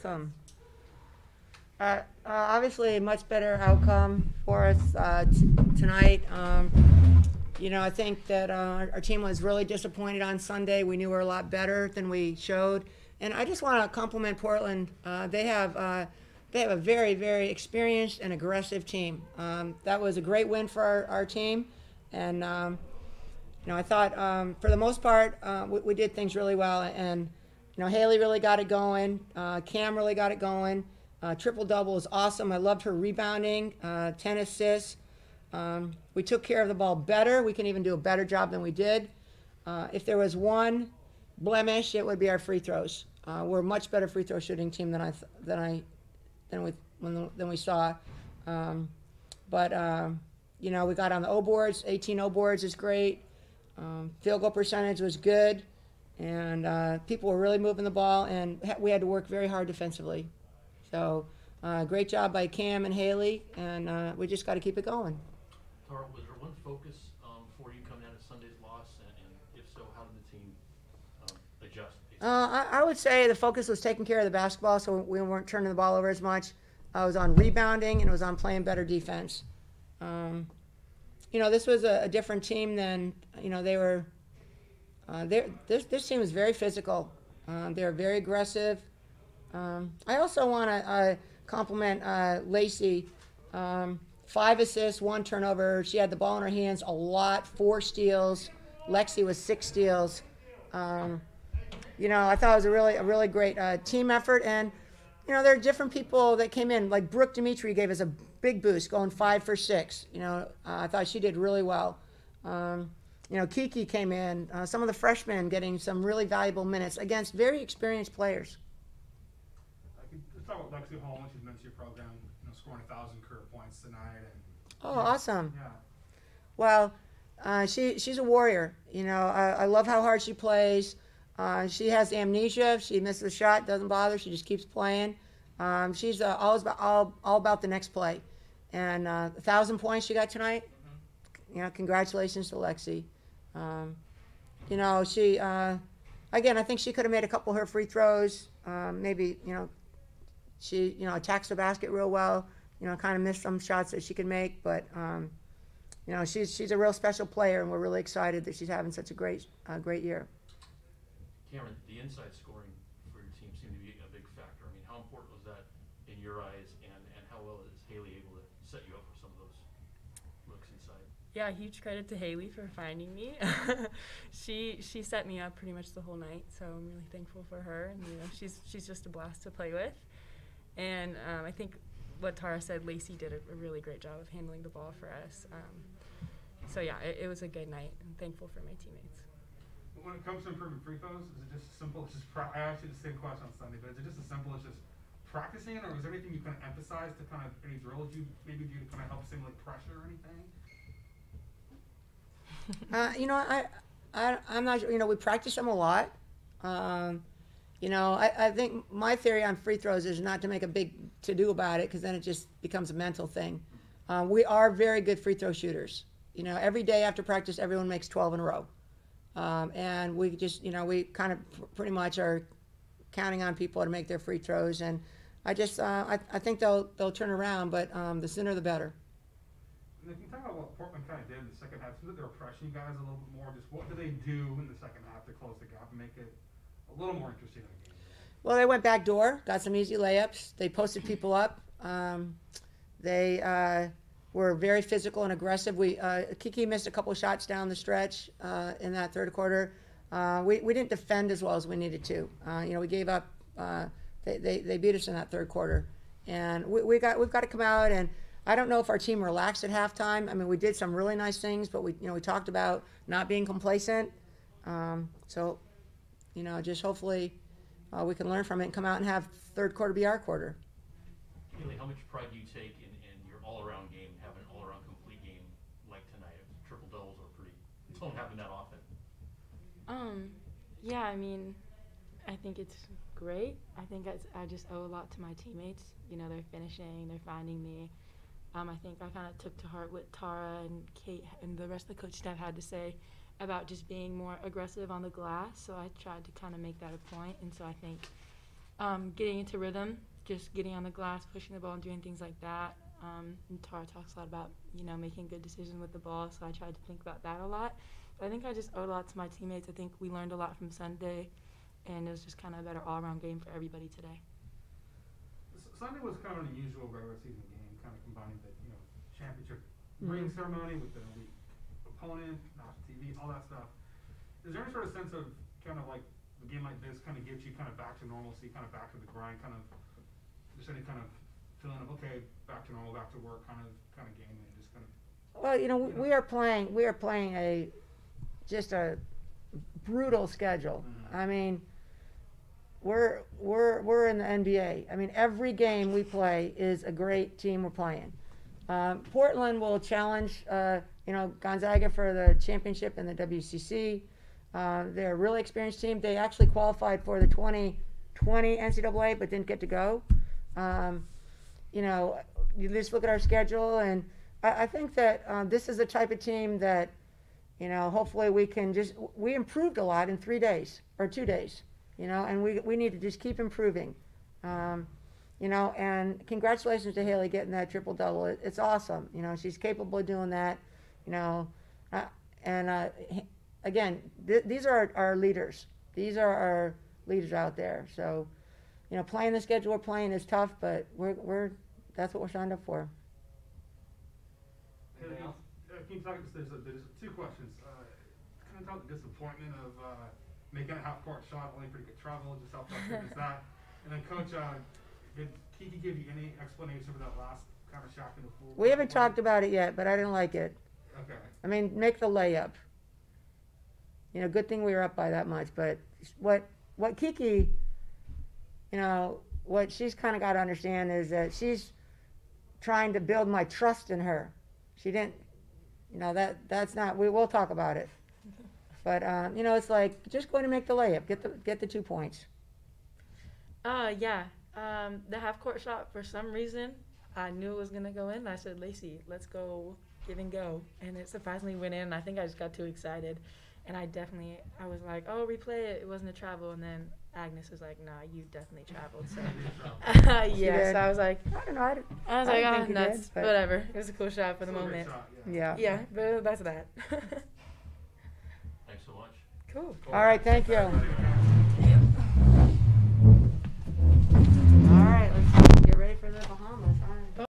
Awesome. Obviously, a much better outcome for us tonight. I think that our team was really disappointed on Sunday. We knew we were a lot better than we showed. And I just want to compliment Portland. They have a very, very experienced and aggressive team. That was a great win for our team. And, I thought for the most part, we did things really well. And, Haley really got it going. Cam really got it going. Triple-double is awesome. I loved her rebounding, 10 assists. We took care of the ball better. We can even do a better job than we did. If there was one blemish, it would be our free throws. We're a much better free throw shooting team than we saw. We got on the O boards. 18 O boards is great. Field goal percentage was good, and people were really moving the ball, and we had to work very hard defensively. So great job by Cam and Haley, and we just got to keep it going. Tara, was there one focus for you coming out of Sunday's loss, and if so, how did the team adjust? I would say the focus was taking care of the basketball, so we weren't turning the ball over as much. I was on rebounding, and it was on playing better defense. This was a different team than, they were. This team was very physical. They were very aggressive. I also want to compliment Lacey. 5 assists, 1 turnover. She had the ball in her hands a lot, 4 steals. Lexi was 6 steals. I thought it was a really great team effort. And, there are different people that came in. Like Brooke Dimitri gave us a big boost, going 5 for 6. I thought she did really well. Kiki came in. Some of the freshmen getting some really valuable minutes against very experienced players. Let's talk about Lexi Hall when she's mentioned your program, scoring 1,000 career points tonight. Awesome. Yeah. Well, she's a warrior. I love how hard she plays. She has amnesia. If she misses a shot, doesn't bother. She just keeps playing. She's always all about the next play. And 1,000 points she got tonight. Congratulations to Lexi. She again, I think she could have made a couple of her free throws. Maybe she attacks the basket real well. Kind of missed some shots that she could make, but she's a real special player, and we're really excited that she's having such a great year. Cameron, the inside scoring for your team seemed to be a big factor. I mean, how important was that in your eyes, and how well is Haley able to set you up for some of those looks inside? Yeah, huge credit to Haley for finding me. She set me up pretty much the whole night, so I'm really thankful for her. And she's just a blast to play with. And I think what Tara said, Lacey did a really great job of handling the ball for us. It was a good night. I'm thankful for my teammates. When it comes to improving free throws, is it just as simple as I asked you the same question on Sunday, but is it just as simple as just practicing, or was there anything you kind of emphasized to kind of any drills you maybe do to kind of help simulate pressure or anything? I'm not sure. We practice them a lot. I think my theory on free throws is not to make a big to-do about it, because then it just becomes a mental thing. We are very good free throw shooters. Every day after practice, everyone makes 12 in a row. And we just, we kind of pretty much are counting on people to make their free throws. And I think they'll turn around, but the sooner the better. And if you talk about what Portland kind of did in the second half, seems like they were pressuring you guys a little bit more. Just what do they do in the second half to close the gap and make it a little more interesting in the game? Well, they went back door, got some easy layups. They posted people up. They were very physical and aggressive. Kiki missed a couple shots down the stretch in that third quarter. We didn't defend as well as we needed to. We gave up. They beat us in that third quarter, and we've got to come out. And I don't know if our team relaxed at halftime. I mean, we did some really nice things, but we talked about not being complacent. Just hopefully we can learn from it and come out and have third quarter be our quarter. Haley, how much pride do you take in your all-around game, having an all-around complete game like tonight? Triple doubles don't happen that often. Yeah, I mean, I think it's great. I think I just owe a lot to my teammates. They're finishing, they're finding me. I think I kind of took to heart what Tara and Kate and the rest of the coaching staff had to say about just being more aggressive on the glass. So I tried to kind of make that a point. And so I think Getting into rhythm, just getting on the glass, pushing the ball, and doing things like that. And Tara talks a lot about, making good decisions with the ball, so I tried to think about that a lot. But I think I just owed a lot to my teammates. I think we learned a lot from Sunday, and it was just kind of a better all-around game for everybody today. Sunday was kind of an unusual regular season game, kind of combining the championship ring ceremony with the elite opponent, national TV, all that stuff. Is there any sort of sense of kind of like a game like this kind of gives you kind of back to normalcy, kind of back to the grind, kind of just any kind of feeling of okay, back to normal, back to work kind of game, and just kind of. Well, we are playing just a brutal schedule. Mm-hmm. I mean, we're in the NBA. I mean, every game we play is a great team we're playing. Portland will challenge, Gonzaga for the championship in the WCC. They're a really experienced team. They actually qualified for the 2020 NCAA, but didn't get to go. You just look at our schedule, and I think that this is the type of team that, hopefully we improved a lot in 3 days or 2 days, and we need to just keep improving. And congratulations to Haley getting that triple-double. It's awesome. She's capable of doing that, again, these are our leaders. These are our leaders out there. So, playing the schedule we're playing is tough, but that's what we're signed up for. Can you talk? There's two questions. Can you talk the disappointment of making a half-court shot, only pretty good travel, just how frustrating is that? And then, Coach, did Kiki give you any explanation for that last kind of shot in the pool? We haven't talked about it yet, but I didn't like it. Okay. I mean, make the layup. Good thing we were up by that much. But what Kiki, what she's kind of got to understand is that she's trying to build my trust in her. She didn't, that's not. We'll talk about it. But it's like just going to make the layup, get the 2 points. Yeah. The half-court shot, for some reason, I knew it was going to go in. I said, Lacey, let's go, give and go. And it surprisingly went in. I think I just got too excited. And I was like, oh, replay it. It wasn't a travel. And then Agnes was like, nah, you definitely traveled. So, yeah, so I was like, I don't know. I was I like, think oh, you nuts. did, Whatever. It was a cool shot for the Still a moment. great shot, Yeah. Yeah, but that's that. Thanks so much. Cool. All right, thank you. Everybody, All right, let's get ready for the Bahamas.